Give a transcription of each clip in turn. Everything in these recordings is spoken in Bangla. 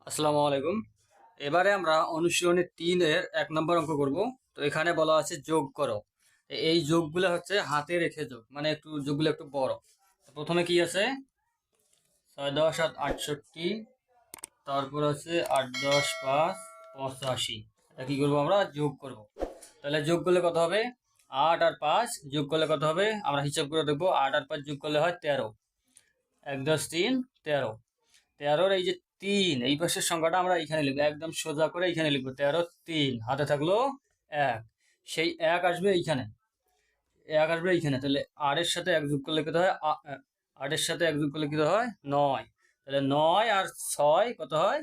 আসসালামু আলাইকুম। এবারে আমরা অনুশীলনী 3 এর 1 নম্বর অঙ্ক করব। তো এখানে বলা আছে যোগ করো। এই যোগগুলো হচ্ছে হাতে রেখে যোগ, মানে একটু যোগগুলো একটু বড়। তো প্রথমে কি আছে 6 10 7 68, তারপর আছে 8 10 5 85। এটা কি করব, আমরা যোগ করব। তাহলে যোগ করলে কত হবে? 8 আর 5 যোগ করলে কত হবে আমরা হিসাব করে দেখব। 8 আর 5 যোগ করলে হয় 13। 1 10 3 13। 13-র এই যে 3, এই পাশের সংখ্যাটা আমরা এখানে লিখবো, একদম সোজা করে এখানে লিখবো। 13 3 হাতে থাকলো 1, সেই 1 আসবে এইখানে, 1 আসবে এইখানে। তাহলে 8 এর সাথে 1 যোগ করলে কত হয়? 8 এর সাথে 1 যোগ করলে কত হয়? 9। তাহলে 9 আর 6 কত হয়?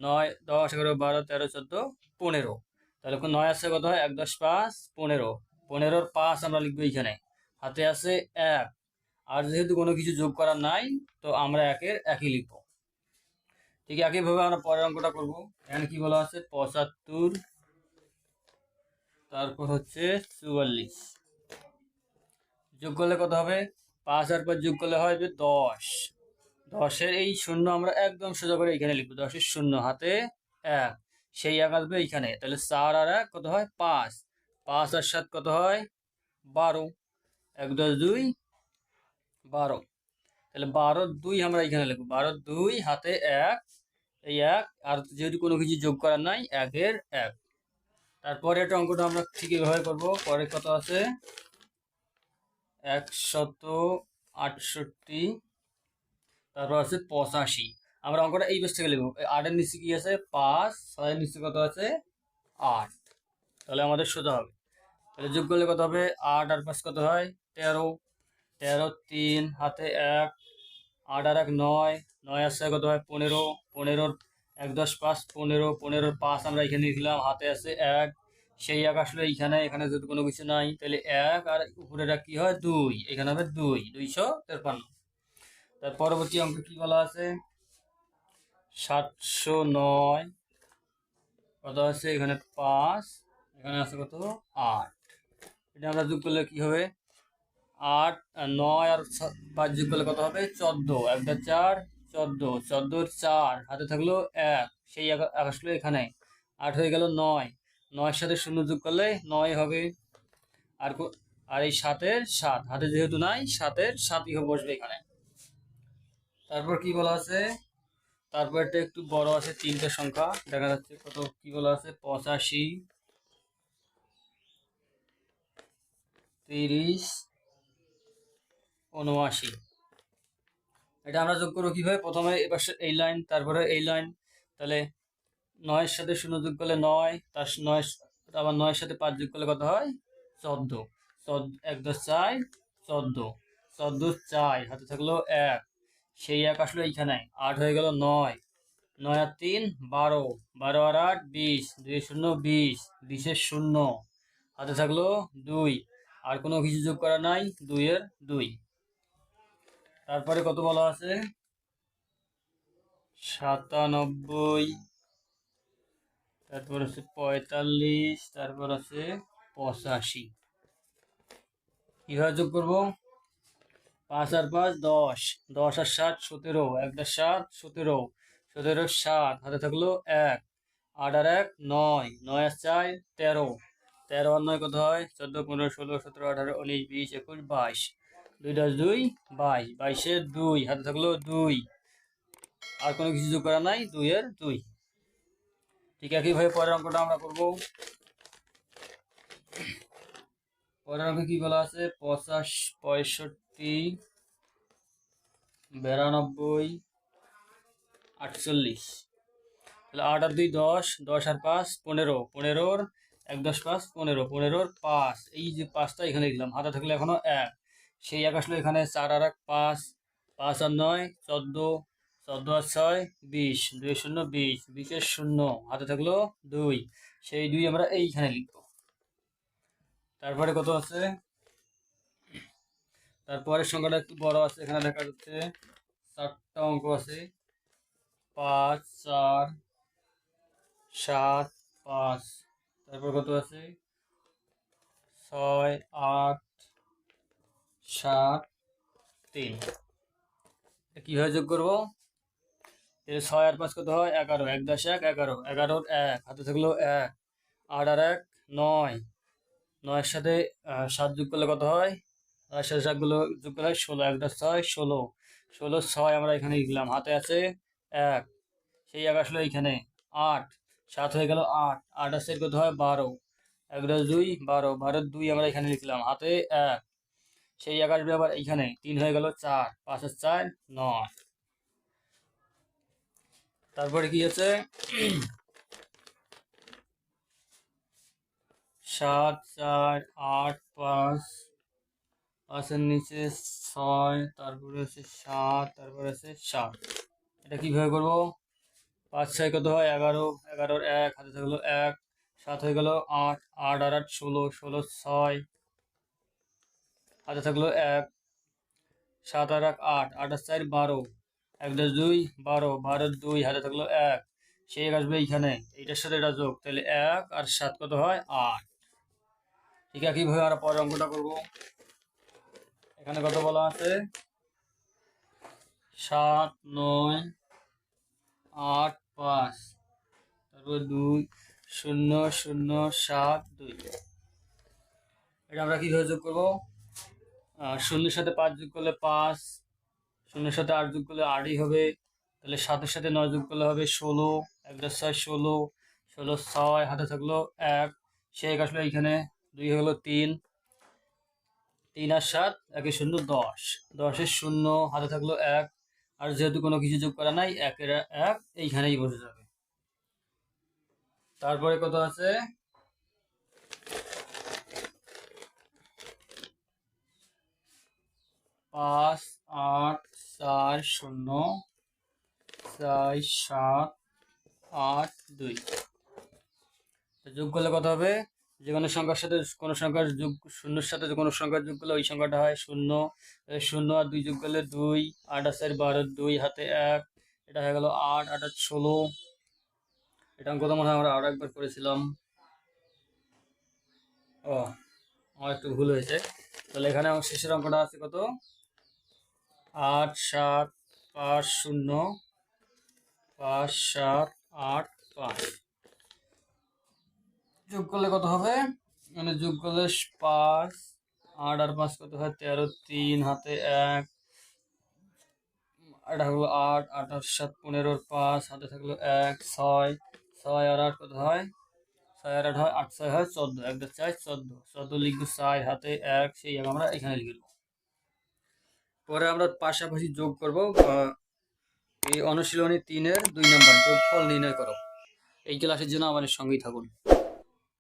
9 10 11 12 13 14 15। তাহলে 9 আসছে কত হয়? 1 10 5 15। 15-র 5 আমরা লিখবো এইখানে, হাতে আছে 1। আর যেহেতু কোনো কিছু যোগ করার নাই, তো আমরা 1-এর 1ই লিখবো। ঠিক একইভাবে আমরা পরের অঙ্কটা করব। এখানে কি বলা আছে? 75, তারপর হচ্ছে 44। যোগ করলে কত হবে? 5 আর 5 যোগ করলে হয় 10। 10-এর এই শূন্য আমরা একদম সোজা করে এখানে লিখবো। 10-এর শূন্য হাতে 1, সেই 1 আসবে এইখানে। তাহলে 4 আর 1 কত হয়? 5। 5 আর 7 কত হয়? 12। 1 10 2 12। তাহলে 12 2 আমরা এখানে লিখবো। 12 2 হাতে 1, এই 1। আর যেহেতু কোনো কিছু যোগ করার নাই, 1-এর 1। তারপরে এটা অঙ্কটা আমরা ঠিক এভাবে করবো। পরে কত আছে? 168, তারপর আছে 85। আমরা অঙ্কটা এই পেজ থেকে লিখবো। 8-এর নিচে কি আছে? 5। 6-এর নিচে কত আছে? 8। তাহলে আমাদের সোজা হবে। তাহলে যোগ করলে কত হবে? 8 আর 5 কত হয়? 13। 13 3 হাতে 1, 8 আর 1 9। 9 আসছে কত হয়? 15। 15-র 1 10 5 15। 15-র 5 আমরা এখানে লিখলাম, হাতে আছে 1। সেই 1 আসলে এইখানে, এখানে যদি কোনো কিছু নাই, তাহলে 1 আর উপরের কি হয়? 2। এখানে হবে 2 253। তার পরবর্তী অঙ্ক কি বলা আছে? 709 কত আছে? এখানে 5, এখানে আছে কত? 8। এটা আমরা যোগ করলে কি হবে? 8 আর 9 আর 5 যোগ করলে কত হবে? 14। 1 4 14। 14-র 4 হাতে থাকলো 1, সেই 1 আসলো এখানে। 8 হয়ে গেল 9। 9-এর সাথে 0 যোগ করলে 9 হবে। আর আর এই 7-এর 7 হাতে যেহেতু নাই, 7-এর 7ই বসবে এখানে। তারপর কি বলা আছে? তারপর এটা একটু বড় আছে, 3টে সংখ্যা দেখা যাচ্ছে। কত কি বলা আছে? 85, 30, 79। এটা আমরা যোগ করবো কিভাবে? প্রথমে এবার এই লাইন, তারপরে এই লাইন। তাহলে 9-এর সাথে 0 যোগ করলে 9, তার 9 আবার 9-এর সাথে 5 যোগ করলে কত হয়? 14। 1 10 4 14। 14 4 হাতে থাকলো 1, সেই 1 আসলো এইখানে। 8 হয়ে গেল 9। 9 আর 3 12। 12 আর 8 20। 2 0 20। 20-এর 0 হাতে থাকলো 2। আর কোনো কিছু যোগ করা নাই, 2-এর 2। তারপরে কত বলা আছে? 97, তারপর আছে 45, তারপর আছে 85। কিভাবে যোগ করবো? 5 আর 5 10। 10 আর 7 17। 1 10 7 17। 17-র 7 হাতে থাকলো 1। 8 আর 1 9। 9 আর 4 13। 13 আর 9 কত হয়? 14 15 16 17 18 19 20 21 22। 2 10 2 22। 22-এর 2 হাতে থাকলো 2। আর কোনো কিছু যোগ করা নাই, 2-এর 2। ঠিক একইভাবে পরের অঙ্কটা আমরা করবো। পরের অঙ্কে কি বলা আছে? 65, 65, 92, 48। তাহলে 8 আর 2 10। 10 আর 5 15। 15-র 1 10 5 15। 15-র 5, এই যে 5টা এখানে লিখলাম, হাতে থাকলে এখনো 1, সেই 1 আসলে এখানে। 4 আর 1 5। 5 আর 9 14। 14 আর 6 20। 2 0 20। 20-এর 0 হাতে থাকলো 2, সেই 2 আমরা এইখানে লিখবো। তারপরে কত আছে? তারপরের সংখ্যাটা একটু বড় আছে, এখানে দেখা যাচ্ছে 4টা অঙ্ক আছে। 5 4 7 5। তারপর কত আছে? 6 8 7 3। কিভাবে যোগ করবো? তাহলে 6 আর 5 কত হয় 11, 1 10 1 11, 11 1 হাতে থাকলো 1, 8 আর 1 9, 9-এর সাথে 7 যোগ করলে কত হয়, 9-এর সাথে 7 গুলো যোগ করলে হয় 16, 1 10 6 16, 16 6 আমরা এখানে লিখলাম, হাতে আছে 1, সেই 1 আসলো এইখানে 8, 7 হয়ে গেল 8, 8 আছে কত হয় 12, 1 10 2 12, 12 2 আমরা এখানে লিখলাম, হাতে 1, সেই 1 আসবে আবার এইখানে 3 হয়ে গেল 4, 5 আর 4 9। তারপরে কি আছে 7 4 8 5, 5-এর নিচে 6, তারপরে আছে 7, তারপরে আছে 7। এটা কিভাবে করব, 5 6 কত হয় 11, 11 1 হাতে থাকলো 1, 7 হয়ে গেল 8, 8 আর 8 16, 16 6 হাতে থাকলো 1, 7 আর 1 8, 8 আর 4 12, 1 10 2 12, 12 2 হাতে থাকলো 1, সেই 1 আসবে এইখানে, এইটার সাথে এটা যোগ, তাহলে 1 আর 7 কত হয় 8। ঠিক আছে, কিভাবে আমরা পরের অঙ্কটা করব, এখানে কত বলা আছে 7 9 8 5, তারপর 2 0 0 7 2। এটা আমরা কিভাবে যোগ করবো, 0-এর সাথে 5 যোগ করলে 5, 0-এর সাথে 8 যোগ করলে 8ই হবে, তাহলে 7-এর সাথে 9 যোগ করলে হবে 16, 1 10 6 16, 16 6 হাতে থাকলো 1, সে 1 আসলো এইখানে, 2 হলো 3, 3 আর 7 1 0 10, 10-এর 0 হাতে থাকলো 1, আর যেহেতু কোনো কিছু যোগ করা নাই 1-এর 1 এইখানেই বসে যাবে। তারপরে কত আছে 5 8 4 0 4 7 8 2। যোগ করলে কত হবে, যে কোনো সংখ্যার সাথে কোনো সংখ্যার যোগ, শূন্যের সাথে যে কোনো সংখ্যার যোগ করলে ওই সংখ্যাটা হয় 0, 0 আর 2 যোগ করলে 2, 8 আর 4 12, 2 হাতে 1, এটা হয়ে গেল 8, 8 আর 16। এটা অঙ্ক তো মনে হয় আমরা আরো একবার করেছিলাম, ও আমার একটু ভুল হয়েছে, তাহলে এখানে আমার শেষের অঙ্কটা আছে কত 8 7 5 0 5 7 8 5, যোগ করলে কত হবে, মানে যোগ করলে 5, 8 আর 5 কত হয় 13, 3 হাতে 1, এটা হলো 8, 8 আর 7 15, 5 হাতে থাকলো 1, 6, 6 আর 8 কত হয় 6 আর 8 হয় 8 6 হয় 14, 1 4 14, 14 লিখবো 4 হাতে 1, সেই আমরা এখানে লিখব। পরে আমরা পাশাপাশি যোগ করব, এই অনুশীলনী 3-এর 2 নম্বর যোগফল নির্ণয় করো। এই ক্লাসের জন্য আমাদের সঙ্গেই থাকুন।